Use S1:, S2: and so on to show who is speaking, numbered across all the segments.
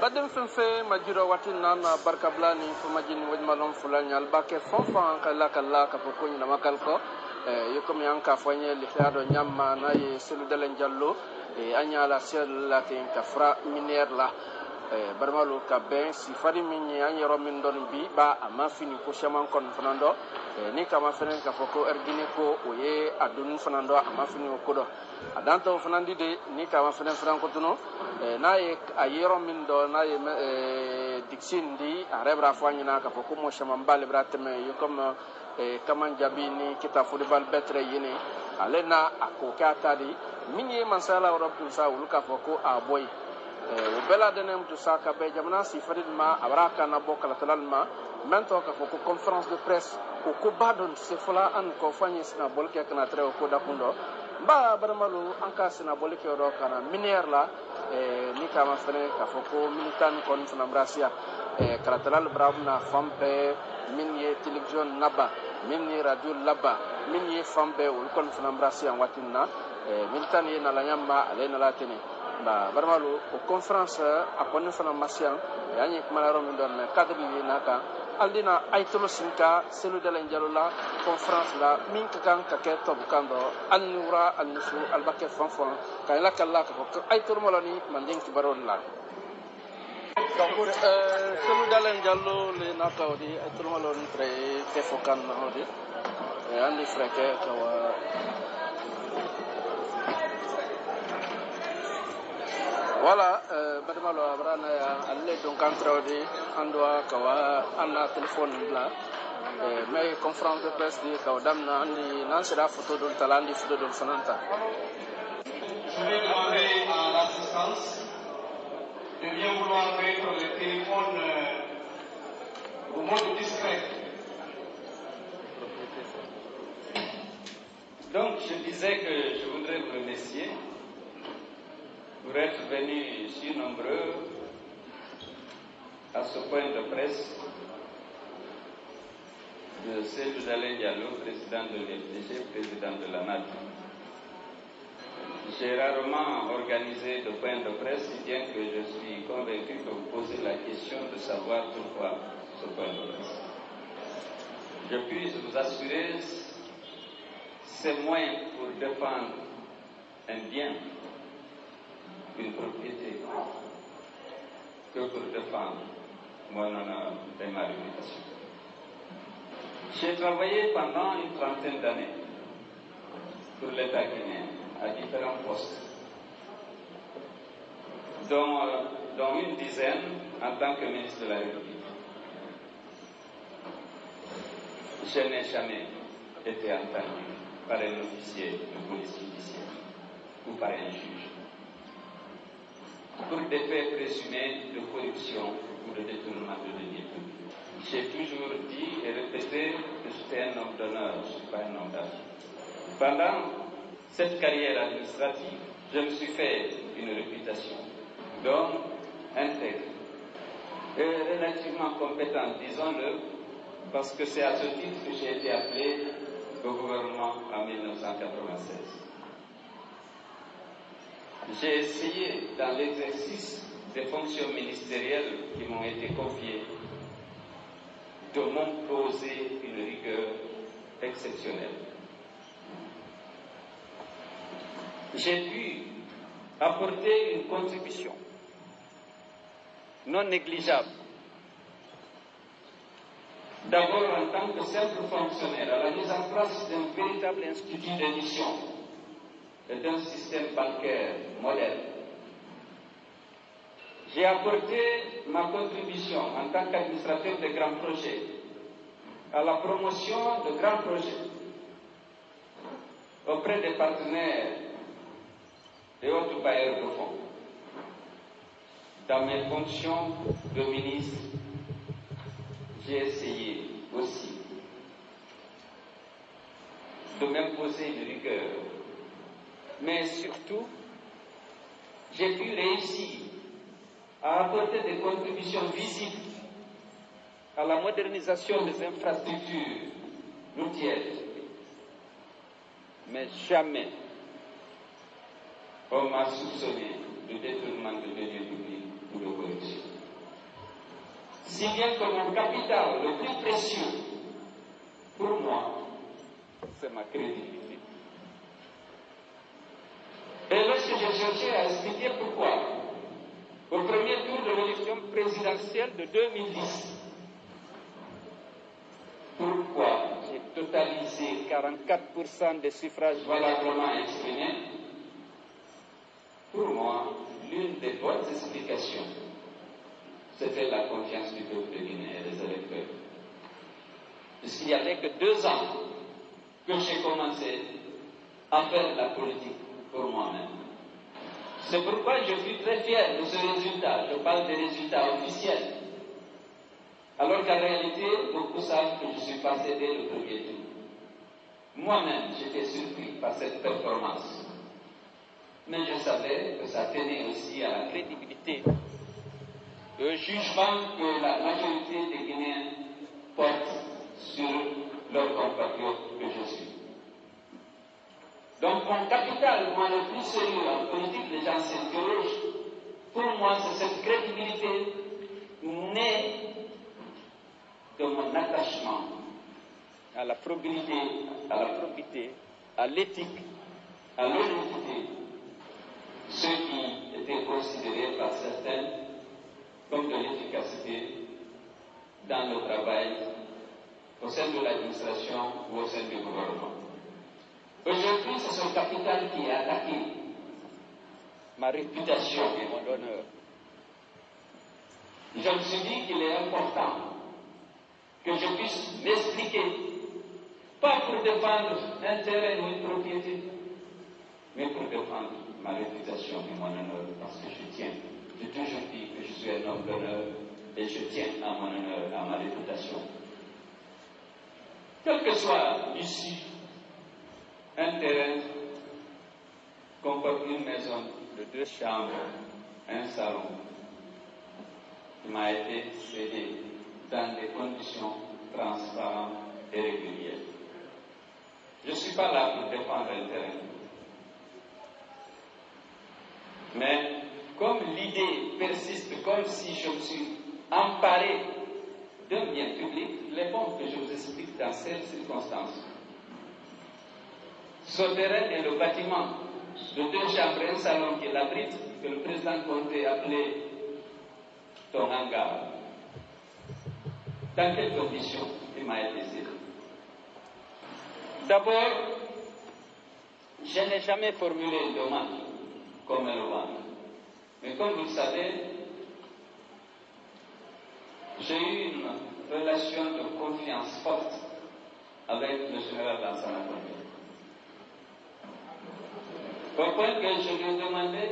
S1: Badem Fenfe, Majuro Watinan, Barkablani, Fumajin with Malon Fulani, Albake, Fonfan, Kalaka, Kapokuni, Namakalko, Yokomianka, Foye, Lichado, Nyama, Naye, Seludelen Jallo, Anya la Ciel Latin, Kafra, Minerla, Barmalo, Kaben, Sifari Mini, Anya Romindon B, Ba, Amafini, Pushaman Kon Fernando, Nika Mafren, Kafoko, Ergineko, Oye, Adun Fernando, Amafini Okodo. Adanto Fernandi de Nika Mafren Francotono, Naye, Ayero Mindo, Naye, Dixindi, Arebra Fanyina, Kafoko, Shamambale Brateme, Yokom, Kaman Jabini, Kita Football Betre Yene, Alena, Akokatadi, Mini Mansala, Europusa, Luka Foko, Aboy. Bela denem to saka be jamana si faridma abraka na bokala talalma mento ka foko conférence de presse ko ko badon se fola an ko fanyi sina bolke kana tre ko dakundo ba barmalu anka sina bolke ro kana minière la ni kama fene ka foko militant kon fana brasia kala talal brawna fampe minye télévision naba minye radio laba minye fambe ul kon fana brasia watinna militant ye na la nyamba alena la tene ba barmalu o conférence a konne fana masian yani kuma ro min don cadre yi naka aldina ay tolo sinka selu de la njalola conférence la min ka kan ka ke to bukando an nura al nisu al bakke fanfon kay la kala ko ay tolo molani man den ki baron la selu de la njalo le naka odi ay tolo molani tre ke fokan odi andi freke ko voilà badamalo abrana alle donc entraudi andwa kawa anna téléphone la mais conférence de presse di kaw damna andi nan sera photo dul talandi photo dul fananta.
S2: Je vais demander à l'assistance de bien vouloir mettre le téléphone au mode discret. Donc je disais que je voudrais vous remercier pour être venus si nombreux à ce point de presse de Seydou Alain Diallo, président de l'FDG, président de la NATO. J'ai rarement organisé de point de presse, si bien que je suis convaincu que vous posez la question de savoir pourquoi ce point de presse. Je puis vous assurer, c'est moins pour défendre un bien, une propriété, que pour défendre mon honneur et ma réputation. J'ai travaillé pendant une trentaine d'années pour l'État guinéen à différents postes, dont une dizaine en tant que ministre de la République. Je n'ai jamais été entendu par un officier de police judiciaire ou par un juge pour des faits présumés de corruption ou de détournement de deniers publics. J'ai toujours dit et répété que j'étais un homme d'honneur, je ne suis pas un homme d'argent. Pendant cette carrière administrative, je me suis fait une réputation d'homme intègre et relativement compétent, disons-le, parce que c'est à ce titre que j'ai été appelé au gouvernement en 1996. J'ai essayé, dans l'exercice des fonctions ministérielles qui m'ont été confiées, de m'imposer une rigueur exceptionnelle. J'ai pu apporter une contribution non négligeable. D'abord en tant que simple fonctionnaire à la mise en place d'un véritable institut d'émission et d'un système bancaire moderne. J'ai apporté ma contribution en tant qu'administrateur de grands projets à la promotion de grands projets auprès des partenaires et autres bailleurs de fonds. Dans mes fonctions de ministre, j'ai essayé aussi de m'imposer une rigueur, mais surtout, j'ai pu réussir à apporter des contributions visibles à la modernisation des infrastructures routières. Mais jamais on m'a soupçonné de détournement de deniers publics ou de corruption. si bien que mon capital le plus précieux, pour moi, c'est ma crédibilité. Et lorsque j'ai cherché à expliquer pourquoi, au premier tour de l'élection présidentielle de 2010, pourquoi j'ai totalisé 44% des suffrages valablement exprimés, pour moi, l'une des bonnes explications, c'était la confiance du peuple guinéen et des électeurs. Puisqu'il n'y avait que 2 ans que j'ai commencé à faire la politique pour moi-même. C'est pourquoi je suis très fier de ce résultat. Je parle des résultats officiels. Alors qu'en réalité, beaucoup savent que je suis passé dès le premier tour. Moi-même, j'étais surpris par cette performance. Mais je savais que ça tenait aussi à la crédibilité, le jugement que la majorité des Guinéens portent sur leurs compatriotes que je suis. Donc mon capital, moi le plus sérieux en politique, les gens s'interrogent. Pour moi, c'est cette crédibilité née de mon attachement à la probité, à l'éthique, à l'honnêteté, ce qui était considéré par certains comme de l'efficacité dans le travail au sein de l'administration ou au sein du gouvernement. Aujourd'hui, c'est ce capital qui est attaqué, ma réputation et mon honneur. Je me suis dit qu'il est important que je puisse m'expliquer, pas pour défendre un terrain ou une propriété, mais pour défendre ma réputation et mon honneur, parce que j'ai toujours dit que je suis un homme d'honneur et je tiens à mon honneur, à ma réputation. Quel que soit l'issue, un terrain comporte une maison de 2 chambres, un salon, qui m'a été cédé dans des conditions transparentes et régulières. Je ne suis pas là pour défendre un terrain. Mais comme l'idée persiste, comme si je me suis emparé d'un bien public, il est bon que je vous explique dans ces circonstances. Ce terrain est le bâtiment de 2 chambres et un salon qui l'abrite, que le président Conté appelait ton hangar. Dans quelles conditions il m'a été cédé? D'abord, je n'ai jamais formulé une demande comme un vente. Mais comme vous le savez, j'ai eu une relation de confiance forte avec le général Lansana Conté. Au point que je lui ai demandé,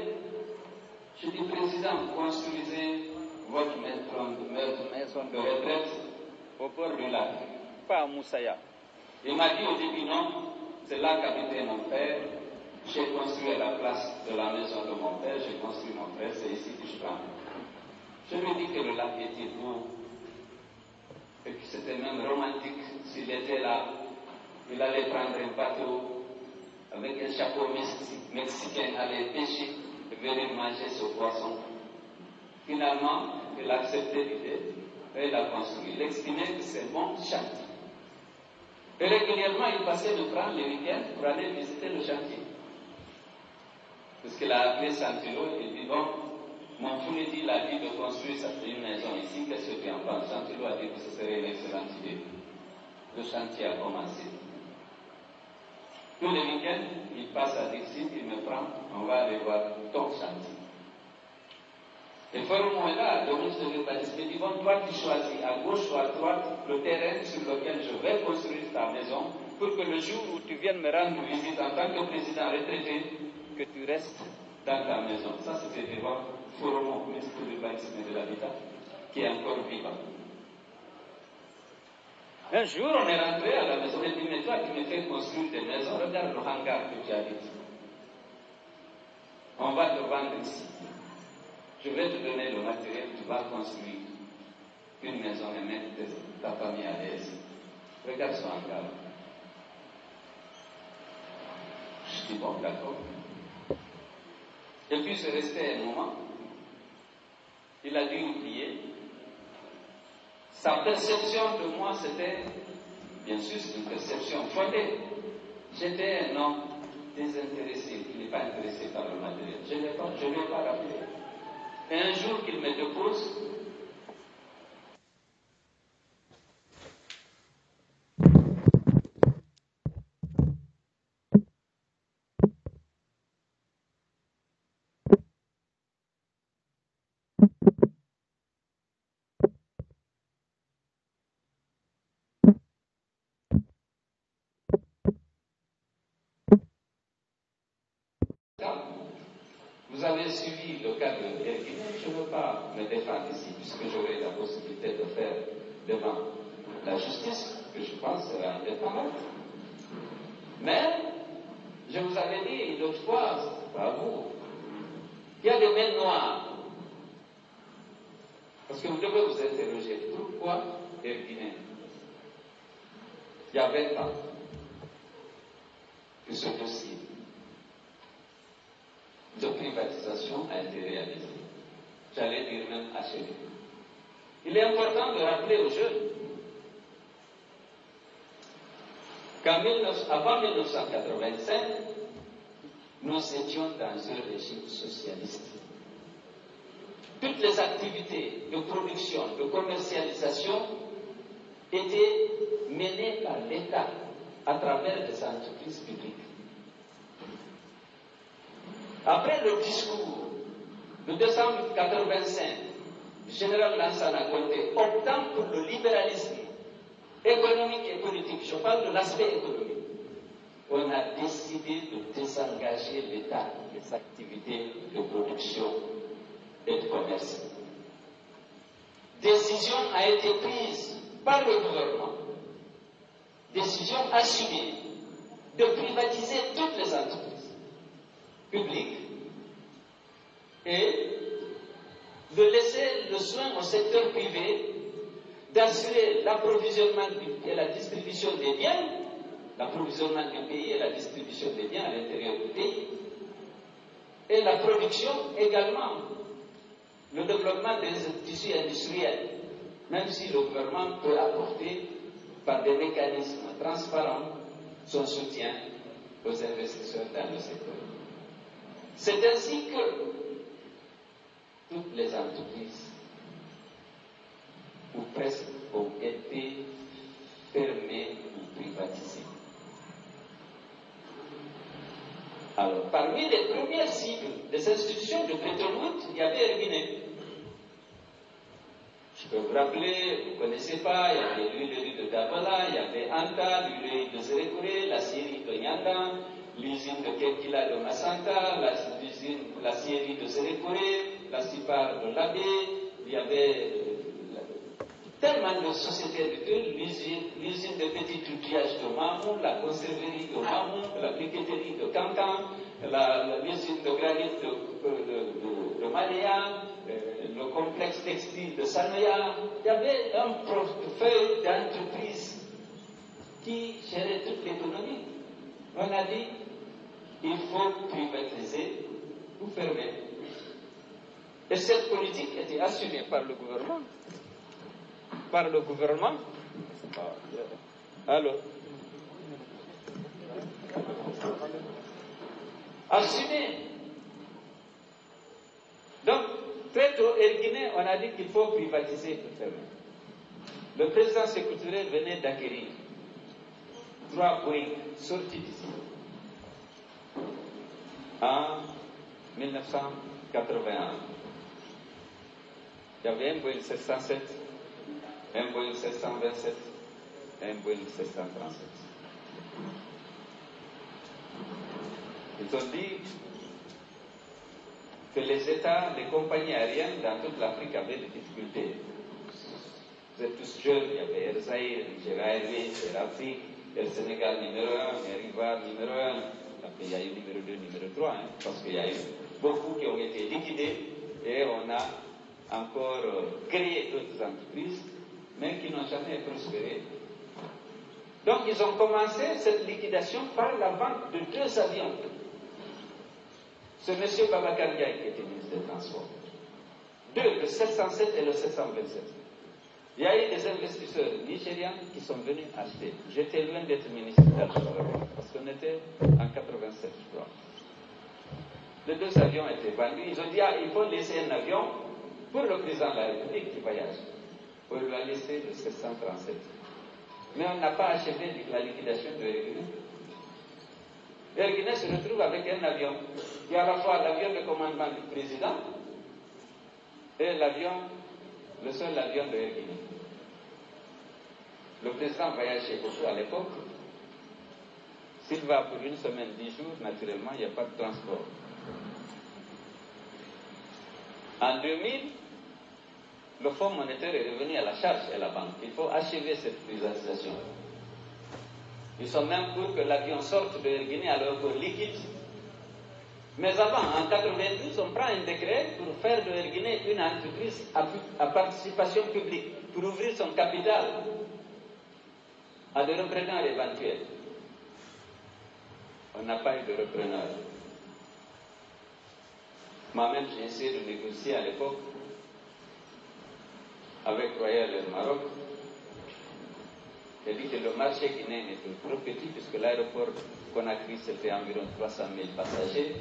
S2: je dis, Président, construisez votre maison de retraite au bord du lac, pas à Moussaya. Il m'a dit au début non, c'est là qu'habitait mon père. J'ai construit à la place de la maison de mon père, j'ai construit mon frère, c'est ici que je prends. Je lui ai dit que le lac était beau, et que c'était même romantique. S'il était là, il allait prendre un bateau avec un chapeau mexicain, aller pêcher et venir manger ce poisson. Finalement, il a accepté l'idée et il a construit. Il estimait que c'est bon chantier. Et régulièrement, il passait de prendre les week-ends pour aller visiter le chantier. Parce qu'il a appelé Santilo et il dit, bon, mon Founiti l'a dit de construire une maison ici, qu'est-ce que tu en penses? Santilo a dit que ce serait une excellente idée. Le chantier a commencé. Tous les week-ends, il passe à Dixit, il me prend, on va aller voir ton chantier. Et Forum est là, le ministre de l'Urbanisme, il dit, bon, toi tu choisis à gauche ou à droite le terrain sur lequel je vais construire ta maison pour que le jour où tu viennes me rendre visite en tant que président retraité, que tu restes dans ta maison. Ça, c'était devant Forum, ministre de l'Urbanisme et de l'Habitat, qui est encore vivant. Un jour, on est rentré à la maison et dit, mais toi, tu me fais construire des maisons, regarde le hangar que tu habites. On va te vendre ici. Je vais te donner le matériel, tu vas construire une maison et mettre ta famille à l'aise. Regarde ce hangar. Je dis, bon, d'accord. Et puis, c'est resté un moment. Il a dû oublier. Sa perception de moi, c'était, bien sûr, c'est une perception fondée. J'étais un homme désintéressé, qui n'est pas intéressé par le matériel. Je ne l'ai pas rappelé. Et un jour qu'il me dépose, vous avez suivi le cas de Erguiné, je ne veux pas me défendre ici, puisque j'aurai la possibilité de faire devant la justice, que je pense sera indépendante. Mais, je vous avais dit l'autre fois, pas vous, il y a des mains noires. Parce que vous devez vous interroger, pourquoi Erguiné? Il y a 20 ans que ce dossier de privatisation a été réalisé. J'allais dire même achevé. Il est important de rappeler aux jeunes qu'avant 1985, nous étions dans un régime socialiste. Toutes les activités de production, de commercialisation étaient menées par l'État à travers des entreprises publiques. Après le discours de décembre 1985, le général Lansana Conté optant pour le libéralisme économique et politique, je parle de l'aspect économique, on a décidé de désengager l'État des activités de production et de commerce. Décision a été prise par le gouvernement, décision assumée de privatiser toutes les entreprises publiques et de laisser le soin au secteur privé d'assurer l'approvisionnement et la distribution des biens, l'approvisionnement du pays et la distribution des biens à l'intérieur du pays, et la production également, le développement des tissus industriels, même si le gouvernement peut apporter par des mécanismes transparents son soutien aux investisseurs dans le secteur. C'est ainsi que toutes les entreprises, ou presque, ont été fermées ou privatisées. Alors, parmi les premières cibles des institutions de Bretton Woods, il y avait Erguiné. Je peux vous rappeler, vous ne connaissez pas, il y avait l'huilerie de Dabala, il y avait Anta, l'huilerie de Zérékouré, la scierie de Nyanda, l'usine de Kenkila de Massanta, la scierie de Zérékouré, la Cipar de Labé, il y avait tellement de sociétés agricoles, l'usine de petit outillage de Mamou, la conserverie de Mamou, la briqueterie de Cancan, l'usine de granit de Maléa, le complexe textile de Sanoya. Il y avait un portefeuille d'entreprises qui gérait toute l'économie. On a dit, il faut privatiser ou fermer. Et cette politique était assumée par le gouvernement. Alors, assumé. Donc, très tôt, Erguiné, on a dit qu'il faut privatiser pour fermer. Le président Sékou Touré venait d'acquérir 3 Boeing sortis d'ici en 1981. Il y avait un Boeing 707, un Boeing 727 et un Boeing 737. Ils ont dit que les États, les compagnies aériennes dans toute l'Afrique avaient des difficultés. Vous êtes tous jeunes, il y avait Air Zaïre, Nigeria Airways, Air Afrique, Air Sénégal numéro 1, Air Ivoire numéro 1, après il y a eu numéro 2, numéro 3, parce qu'il y a eu beaucoup qui ont été liquidés et on a encore créé d'autres entreprises, mais qui n'ont jamais prospéré. Donc ils ont commencé cette liquidation par la vente de 2 avions. C'est M. Babacar Ndiaye qui était ministre des Transports. 2, le 707 et le 727. Il y a eu des investisseurs nigérians qui sont venus acheter. J'étais loin d'être ministre parce qu'on était en 87, je crois. Les 2 avions étaient vendus. Ils ont dit, il faut laisser un avion pour le président de la République qui voyage. On lui a laissé le 737. Mais on n'a pas achevé la liquidation de Air Guinée. Air Guinée se retrouve avec un avion qui est à la fois l'avion de commandement du président et le seul avion de Air Guinée. Le président voyageait beaucoup à l'époque. S'il va pour 1 semaine, 10 jours, naturellement, il n'y a pas de transport. En 2000, le Fonds monétaire est revenu à la charge et la banque. Il faut achever cette privatisation. Ils sont même pour que l'avion sorte de Air Guinée alors qu'on liquide. Mais avant, en 92, on prend un décret pour faire de Air Guinée une entreprise à participation publique, pour ouvrir son capital à des repreneurs éventuels. On n'a pas eu de repreneurs. Moi-même, j'ai essayé de négocier à l'époque avec Royal Air Maroc. J'ai dit que le marché guinéen était trop petit puisque l'aéroport Conakry c'était environ 300 000 passagers,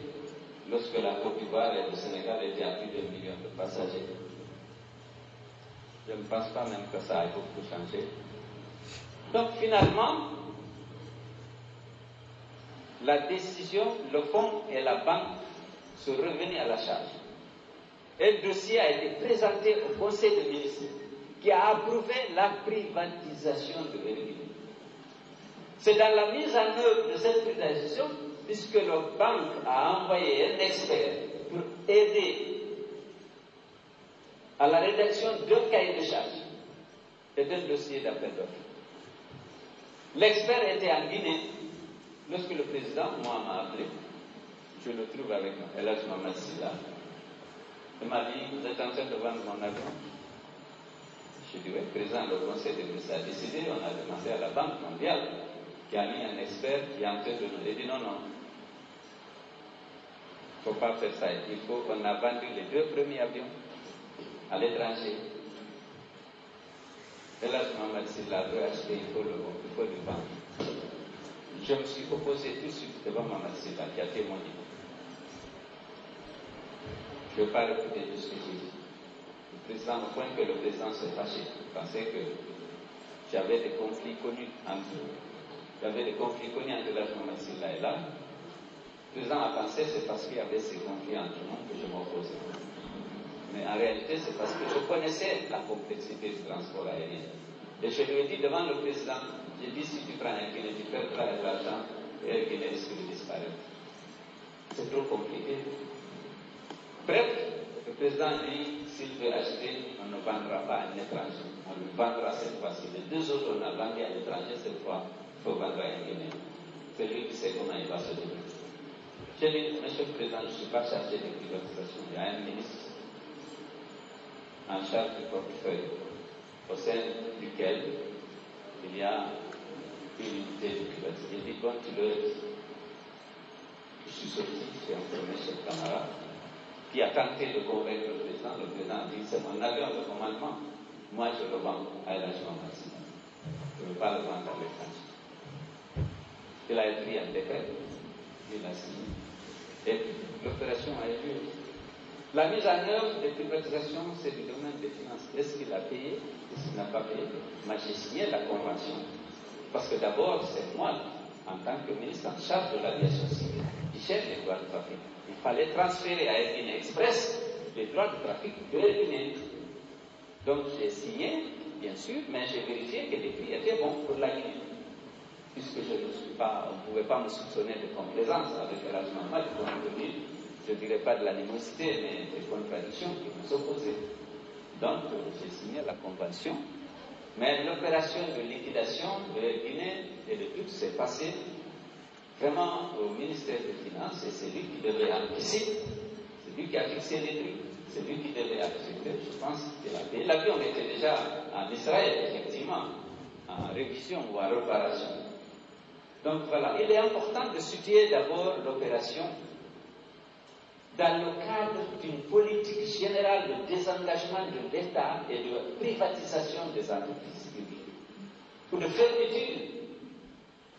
S2: lorsque la Côte d'Ivoire et le Sénégal étaient à plus d'1 million de passagers. Je ne pense pas même que ça ait beaucoup changé. Donc finalement, la décision, le fonds et la banque sont revenus à la charge. Un dossier a été présenté au Conseil des ministres qui a approuvé la privatisation de Air Guinée. C'est dans la mise en œuvre de cette privatisation, puisque la banque a envoyé un expert pour aider à la rédaction d'un cahier de charge et d'un dossier d'appel d'offres. L'expert était en Guinée lorsque le président, moi, m'a appelé. Je le trouve avec moi, et là je m'en suis là. Il m'a dit, vous êtes en train de vendre mon avion? Je dis, oui, président, le conseil des ministres a décidé, on a demandé à la Banque mondiale, qui a mis un expert qui est en train de nous dire, non, il ne faut pas faire ça. Il faut qu'on a vendu les 2 premiers avions à l'étranger. Et là, je m'en suis là, acheter, il faut le vendre. Je me suis opposé tout de suite devant Mamadou Silla, qui a témoigné. Je ne veux pas répéter tout ce que j'ai dit. Le président, au point que le président s'est fâché, pensait que j'avais des conflits connus entre Mamadou Silla et là. Le président a pensé que c'est parce qu'il y avait ces conflits entre nous que je m'opposais. Mais en réalité, c'est parce que je connaissais la complexité du transport aérien. Et je lui ai dit devant le président, j'ai dit, si tu prends un Guinée, tu perdras de l'argent et un Guinée risque de disparaître. C'est trop compliqué. Bref, le président dit, s'il veut acheter, on ne vendra pas à un étranger. On lui vendra cette fois-ci. Les 2 autres, on a vendu à l'étranger, cette fois, il faut vendre à un Guinée. C'est lui qui sait comment il va se débrouiller. J'ai dit, monsieur le président, je ne suis pas chargé de privatisation. Il y a un ministre en charge du portefeuille, au sein duquel il y a une unité de privatisation. Il dit, quand je suis sorti, j'ai informé ce camarade qui a tenté de convaincre le président a dit, c'est mon avion de commandement, moi je le vends à l'agent maximum. Je ne veux pas le vendre à l'étranger. Il a écrit un décret, il a signé, et l'opération a eu lieu. La mise en œuvre des privatisations, c'est du domaine des finances. Est-ce qu'il a payé? Est-ce qu'il n'a pas payé? Moi, j'ai signé la convention. Parce que d'abord, c'est moi, en tant que ministre en charge de l'aviation civile, qui gère les droits de trafic. Il fallait transférer à Air Guinée Express les droits de trafic de Air Guinée. Donc, j'ai signé, bien sûr, mais j'ai vérifié que les prix étaient bons pour la Guinée. Puisque je ne suis pas, on ne pouvait pas me soupçonner de complaisance avec l'argent mal contenu. Je ne dirais pas de l'animosité, mais des contradictions qui nous opposaient. Donc, j'ai signé la convention, mais l'opération de liquidation de Air Guinée et de tout s'est passé vraiment au ministère des Finances, et c'est lui qui devait encaisser, c'est lui qui a fixé les prix, c'est lui qui devait accepter, je pense qu'il a payé. L'avion était déjà en Israël, effectivement, en révision ou en réparation. Donc voilà, il est important de situer d'abord l'opération
S3: dans le cadre d'une politique générale de désengagement de l'État et de privatisation des entreprises publiques, ou de fermeture,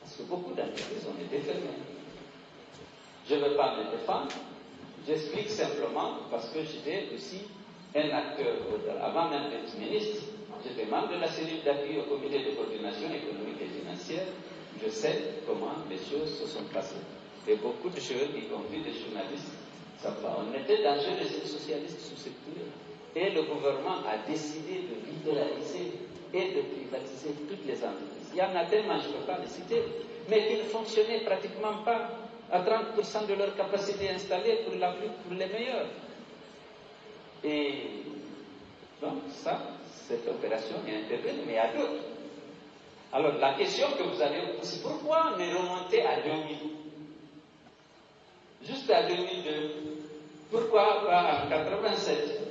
S3: parce que beaucoup d'entreprises ont été fermées. Je ne veux pas me défendre, j'explique simplement parce que j'étais aussi un acteur, avant même d'être ministre, j'étais membre de la cellule d'appui au comité de coordination économique et financière, je sais comment les choses se sont passées. Et beaucoup de choses, y compris des journalistes, savent pas. On était dans un régime socialiste sous cette couleur. Et le gouvernement a décidé de libéraliser et de privatiser toutes les entreprises. Il y en a tellement, je ne peux pas les citer, mais qui ne fonctionnaient pratiquement pas à 30% de leur capacité installée pour les meilleurs. Et donc ça, cette opération est intervenue, mais il y a d'autres. Alors la question que vous allez vous poser, pourquoi ne remonter à 2000? Juste à 2002. Pourquoi pas en 87?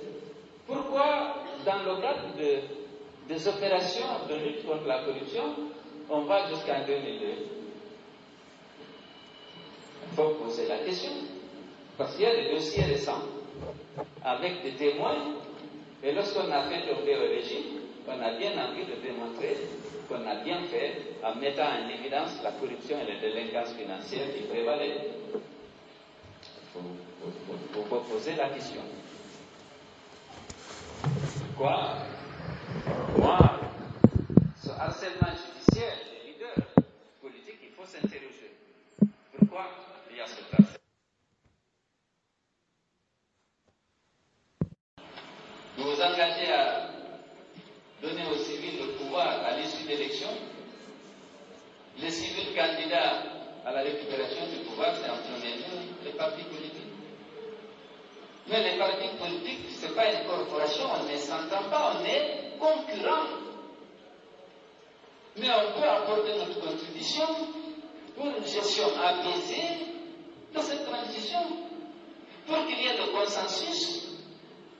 S3: Pourquoi dans le cadre des opérations de lutte contre la corruption, on va jusqu'en 2002? Il faut poser la question. Parce qu'il y a des dossiers récents avec des témoins, et lorsqu'on a fait tomber au régime, on a bien envie de démontrer qu'on a bien fait en mettant en évidence la corruption et la délinquance financière qui prévalaient. Il faut poser la question. Pourquoi moi, ce harcèlement judiciaire des leaders politiques, il faut s'interroger. Pourquoi il y a ce harcèlement? Vous vous engagez à donner aux civils le pouvoir à l'issue d'élections. Les civils candidats à la récupération du pouvoir, c'est en premier lieu les partis politiques. Mais les partis politiques, ce n'est pas une corporation, on ne s'entend pas, on est concurrents. Mais on peut apporter notre contribution pour une gestion apaisée de cette transition, pour qu'il y ait le consensus,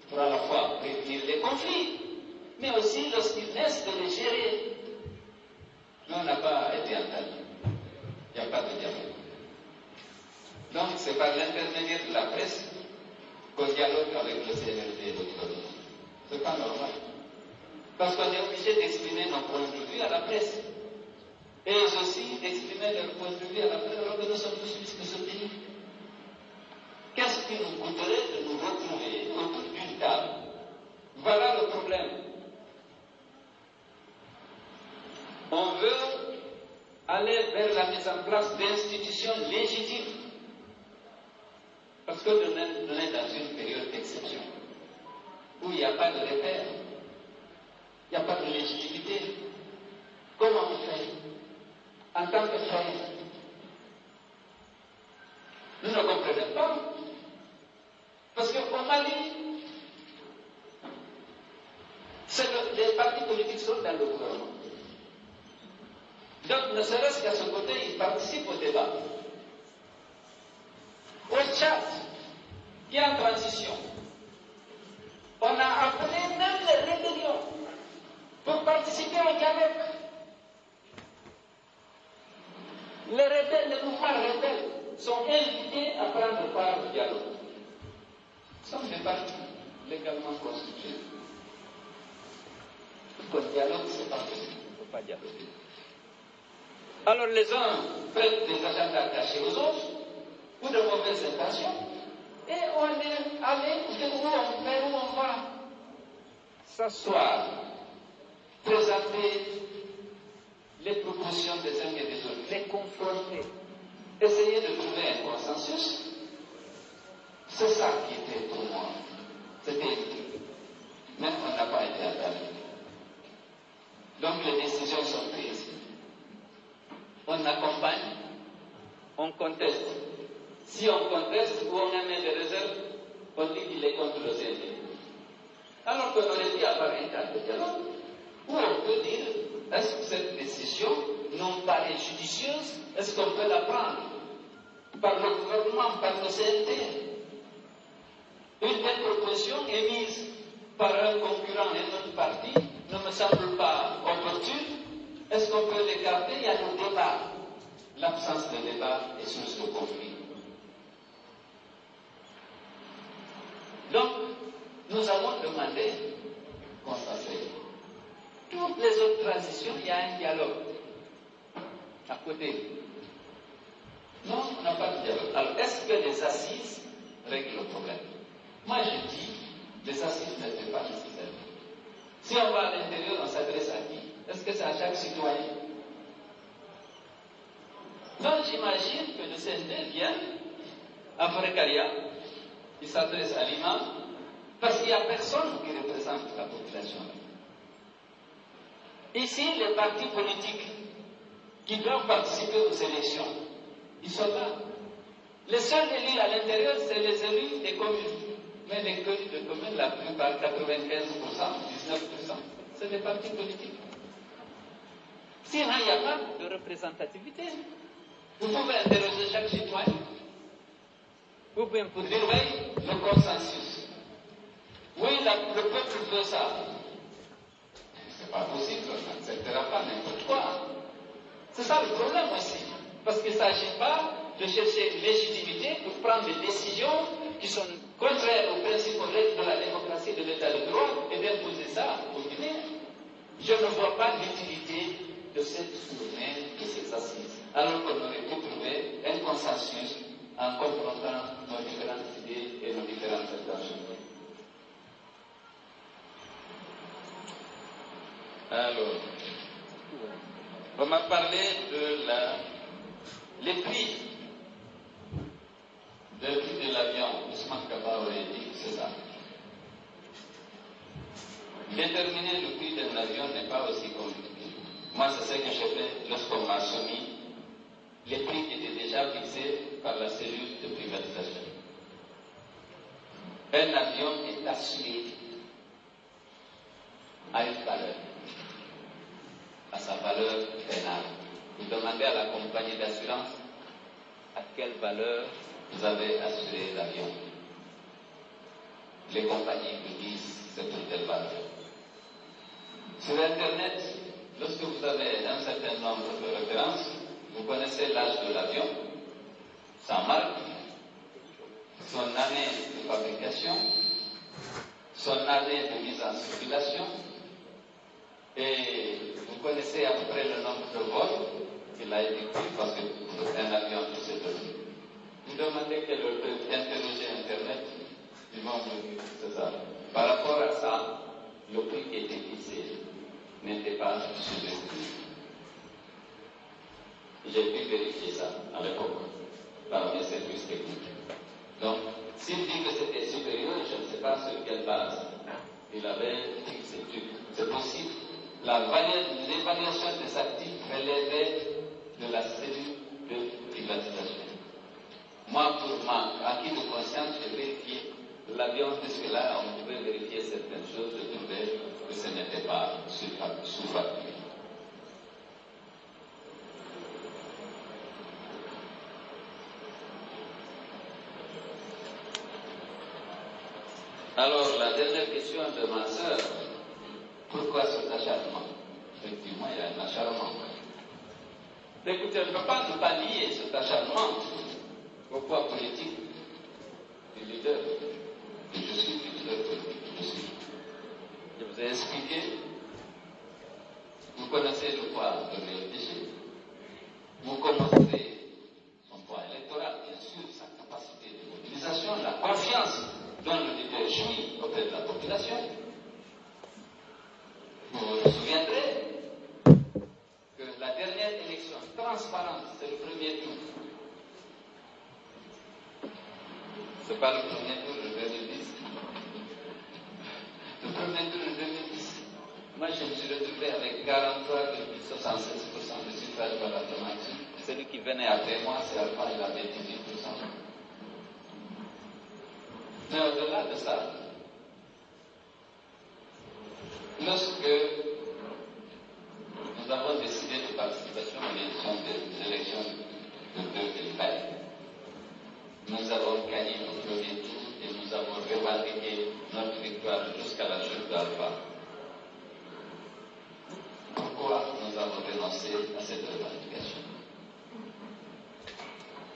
S3: pour à la fois prévenir les conflits, mais aussi lorsqu'ils naissent de les gérer. Nous, on n'a pas été entendus. Il n'y a pas de dialogue. Donc, c'est par l'intermédiaire de la presse qu'on dialogue avec le CNRD et le gouvernement. Ce n'est pas normal. Parce qu'on est obligé d'exprimer nos points de vue à la presse. Et eux aussi d'exprimer leurs points de vue à la presse, alors que nous sommes tous fils de ce pays. Qu'est-ce qui nous coûterait de nous retrouver autour d'une table? Voilà le problème. On veut aller vers la mise en place d'institutions légitimes. Parce que nous sommes dans une période d'exception, où il n'y a pas de repère, il n'y a pas de légitimité. Comment on fait en tant que frères? Nous ne comprenons pas. Parce qu'au Mali, les partis politiques sont dans le gouvernement. Donc, ne serait-ce qu'à ce côté, ils participent au débat. Au Tchad, qui est en transition, on a appelé même les rébellions pour participer au dialogue. Les rebelles, les mouvements rebelles sont invités à prendre part au dialogue. Nous sommes des partis légalement constitués. Pour le dialogue, c'est pas possible. Il ne faut pas dialoguer. Alors les uns prennent des agendas cachés aux autres, ou de mauvaises intentions, et on est allé vers où on va s'asseoir, présenter les propositions des uns et des autres, les confronter, essayer de trouver un consensus. C'est ça qui était pour moi. C'était utile. Mais on n'a pas été entendu. Donc les décisions sont prises. On accompagne, on conteste. Si on conteste ou on émet des réserves, on dit qu'il est contre le CND. Alors qu'on aurait pu avoir un cadre de dialogue où on peut dire, est-ce que cette décision non paraît judicieuse? Est-ce qu'on peut la prendre par le gouvernement, par le CND? Une telle proposition émise par un concurrent et notre parti ne me semble pas opportune. Est-ce qu'on peut l'écarter? Il y a le débat. L'absence de débat est source de conflit. nous avons demandé qu'on s'asseye. Toutes les autres transitions, il y a un dialogue à côté. Non, on n'a pas de dialogue. Alors, est-ce que les assises règlent le problème? Moi, je dis, les assises n'étaient pas nécessaires. Si on va à l'intérieur, on s'adresse à qui? Est-ce que c'est à chaque citoyen? Donc, j'imagine que le CND vient à Forêt-Caria, il s'adresse à l'imam, parce qu'il n'y a personne qui représente la population. Ici, les partis politiques qui doivent participer aux élections, ils sont là. Les seuls élus à l'intérieur, c'est les élus des communes. Mais les élus des communes, la plupart, 95%, 19%, c'est des partis politiques. Sinon, il n'y a pas de représentativité. Vous pouvez interroger chaque citoyen. Ou bien pour dire, oui, le consensus. Oui, le peuple veut ça. C'est pas possible, on n'acceptera pas n'importe quoi. C'est ça le problème aussi. Parce qu'il ne s'agit pas de chercher une légitimité pour prendre des décisions qui sont contraires aux principes de la démocratie et de l'état de droit et d'imposer ça aux Guinéens. Je ne vois pas l'utilité de cette journée, de ces assises, alors qu'on aurait pu trouver un consensus en confrontant nos différentes idées et nos différentes intentions. Alors, on m'a parlé de les prix de l'avion. Ousmane Kaba aurait dit que c'est ça. Déterminer le prix d'un avion n'est pas aussi compliqué. Moi, c'est ce que j'ai fait lorsqu'on m'a soumis les prix qui étaient déjà fixés par la cellule de privatisation. Un avion est assuré à une valeur, à sa valeur pénale. Vous demandez à la compagnie d'assurance à quelle valeur vous avez assuré l'avion. Les compagnies vous disent c'est pour telle valeur. Sur Internet, lorsque vous avez un certain nombre de références, vous connaissez l'âge de l'avion, sa marque, son année de fabrication, son année de mise en circulation, et vous connaissez à peu près le nombre de vols qu'il a effectué, parce que c'est un avion de cette année. Vous demandez qu'elle peut interroger Internet, ils vont vous dire c'est ça. Par rapport à ça, le prix qui était fixé n'était pas sous-estimé. J'ai pu vérifier ça à l'époque par mes services techniques. Donc, s'il dit que c'était supérieur, je ne sais pas sur quelle base il avait fixé. C'est possible. L'évaluation des actifs relevait de la cellule de privatisation. Moi, pour ma acquis de conscience, j'ai vérifié l'avion, puisque là, on pouvait vérifier certaines choses, je trouvais que ce n'était pas sous-facturé. Alors, la dernière question de ma sœur, pourquoi cet acharnement? Effectivement, il y a un acharnement. Écoutez, on ne peut pas ne pas lier cet acharnement au poids politique du leader. Et je suis du leader politique, je suis. Je vous ai expliqué, vous connaissez le poids de l'EFDG, vous connaissez son poids électoral, bien sûr, sa capacité de mobilisation, la confiance dont le leader jouit auprès de la population. Vous vous souviendrez que la dernière élection transparente, c'est le premier tour. C'est pas le premier tour de 2010. Le premier tour de 2010, moi je me suis retrouvé avec 43,76% de suffrage par acclamation. Celui qui venait après moi, c'est Alpha, il avait 18%. Mais au-delà de ça, lorsque nous avons décidé de participation à l'élection de 2020, nous avons gagné le premier tour et nous avons revendiqué notre victoire jusqu'à la chute d'Alpha. Pourquoi nous avons renoncé à cette revendication?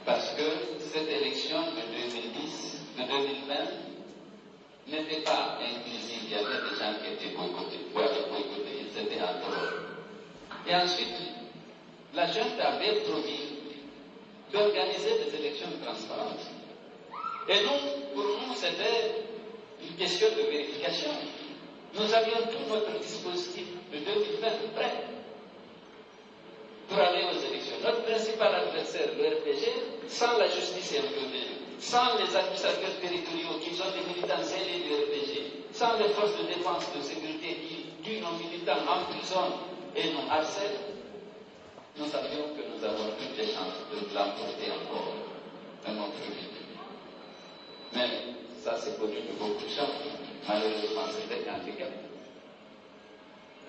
S3: Parce que cette élection de 2010, de 2020, n'était pas inclusive, il y avait des gens qui étaient boycottés, ou avaient boycotté, ils étaient en dehors. Et ensuite, la junte avait promis d'organiser des élections transparentes. Et nous, pour nous, c'était une question de vérification. Nous avions tout notre dispositif de 2020 prêt pour aller aux élections. Notre principal adversaire, le RPG, sans la justice imposée, sans les administrateurs territoriaux qui sont des militants zélés du RPG, sans les forces de défense et de sécurité qui tuent nos militants, emprisonnent et nous harcèlent, nous savions que nous avons toutes les chances de l'emporter encore dans notre vie. Mais ça, c'est connu de beaucoup de gens. Malheureusement, c'était un handicap.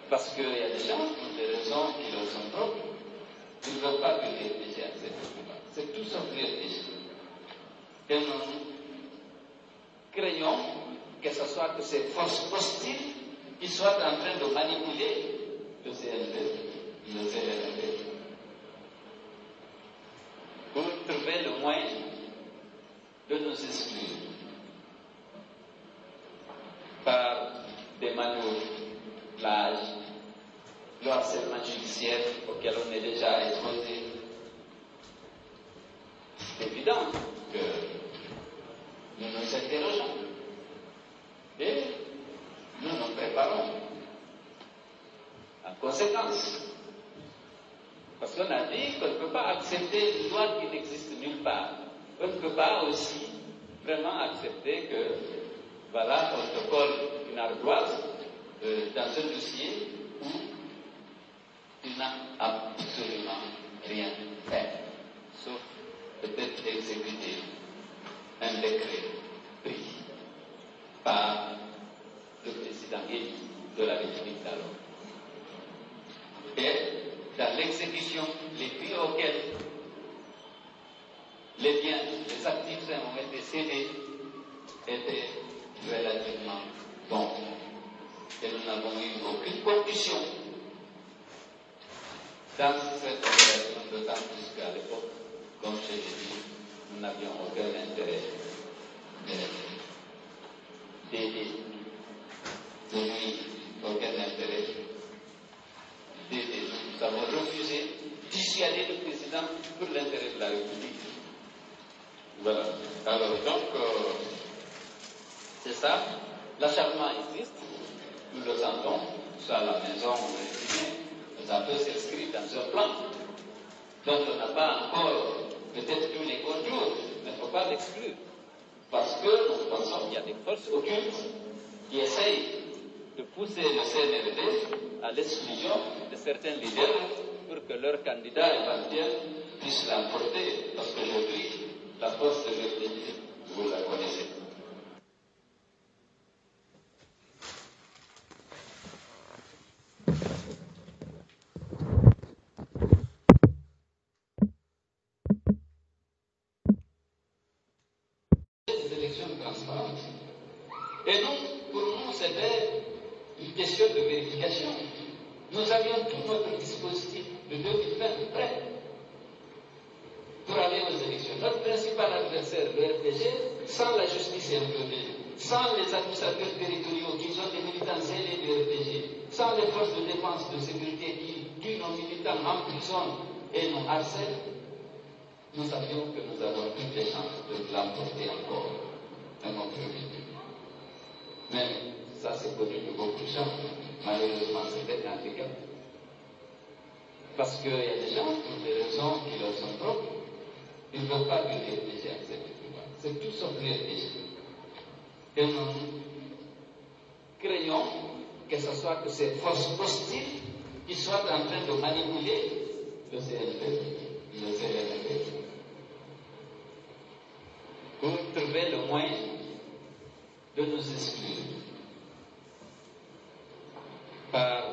S3: Parce qu'il y a des gens, pour des raisons qui leur sont propres, ils ne veulent pas que les RPG acceptent le pouvoir. C'est tout sauf les RPG. Et nous craignons que ce soit que ces forces hostiles qui soient en train de manipuler le CNP, le CNP, pour trouver le moyen de nous exclure par des manœuvres, l'âge, le harcèlement judiciaire auquel on est déjà exposé. C'est évident que nous nous interrogeons et nous nous préparons en conséquence. Parce qu'on a dit qu'on ne peut pas accepter une loi qui n'existe nulle part. On ne peut pas aussi vraiment accepter que, voilà, on te colle une ardoise dans un dossier où tu n'as absolument rien fait, sauf peut-être exécuter un décret pris par le président élu de la République d'alors. Et dans l'exécution, les prix auxquels les biens, les actifs ont été cédés étaient relativement bons. Et nous n'avons eu aucune conclusion dans cette opération, d'autant plus qu'à l'époque, comme je l'ai dit, nous n'avions aucun intérêt d'aider, de lui, aucun intérêt d'aider. Nous avons refusé dissuader le président pour l'intérêt de la République. Voilà. Alors, donc, c'est ça. L'acharnement existe. Nous le sentons. Soit à la maison, ça peut s'inscrire dans un plan. Donc, on n'a pas encore peut-être tous les contours, mais il ne faut pas l'exclure. Parce que nous pensons qu'il y a des forces occultes qui essayent de pousser le CNRD à l'exclusion de certains leaders pour que leur candidat éventuel puisse l'emporter. Parce qu'aujourd'hui, la force de l'UPD, vous la connaissez. Des élections transparentes. Et nous, pour nous, c'était une question de vérification. Nous avions tout notre dispositif de 2020 prêt pour aller aux élections. Notre principal adversaire, le RPG, sans la justice imposée, sans les administrateurs territoriaux qui sont des militants zélés du RPG, sans les forces de défense et de sécurité qui tuent nos militants, emprisonnent et nous harcèlent, nous savions que nous avons toutes les chances de l'emporter encore dans notre vie. Mais ça, c'est connu de beaucoup de gens. Malheureusement, c'était un handicap. Parce qu'il y a des gens, pour des raisons qui leur sont propres, ils ne veulent pas que les RPG acceptent le pouvoir. C'est tout sauf les RPG. Et nous craignons que ce soit que ces forces hostiles qui soient en train de manipuler le CNP, pour trouver le moyen de nous exclure par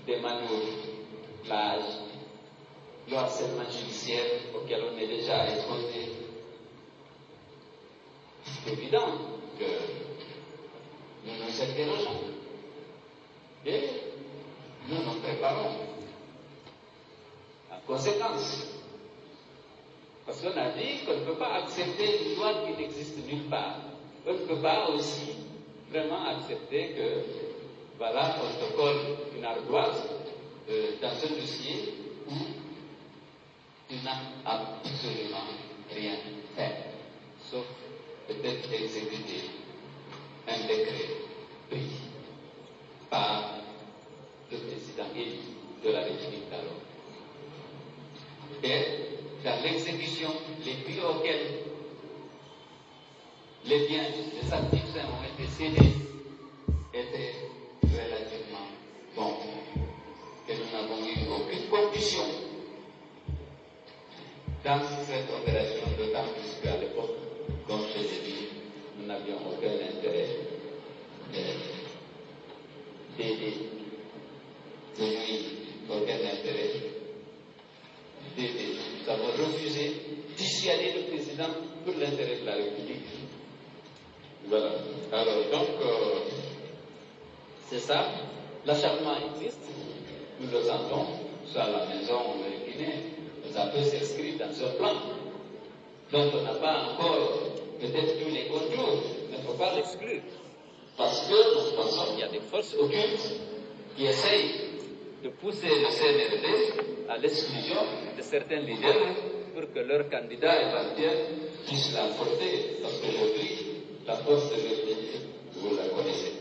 S3: des manœuvres, l'âge, le harcèlement judiciaire auquel on est déjà exposé. C'est évident que nous nous interrogeons et nous nous préparons en conséquence. Parce qu'on a dit qu'on ne peut pas accepter une loi qui n'existe nulle part. On ne peut pas aussi vraiment accepter que, voilà, on te colle une ardoise dans un dossier où tu n'as absolument rien fait, sauf peut-être exécuter un décret pris par le président élu de la République d'alors. Et dans l'exécution, les buts auxquels les biens des actifs ont été cédés étaient relativement bons, que nous n'avons eu aucune condition dans cette opération, d'autant plus qu'à l'époque, comme je l'ai dit, nous n'avions aucun intérêt d'aider, de nuire, aucun intérêt d'aider. Nous avons refusé dissuader le président pour l'intérêt de la République. Voilà. Alors, donc, c'est ça. L'acharnement existe, nous le sentons, soit à la maison ou en Guinée. Ça peut s'inscrire dans ce plan. Donc, on n'a pas encore peut-être tous les contours, mais il ne faut pas l'exclure. Parce que, de toute façon, il y a des forces occultes qui essayent de pousser le CNRD à l'exclusion de certains leaders pour que leur candidat éventuel puisse l'emporter. Parce qu'aujourd'hui, la force de l'UPD, vous la connaissez.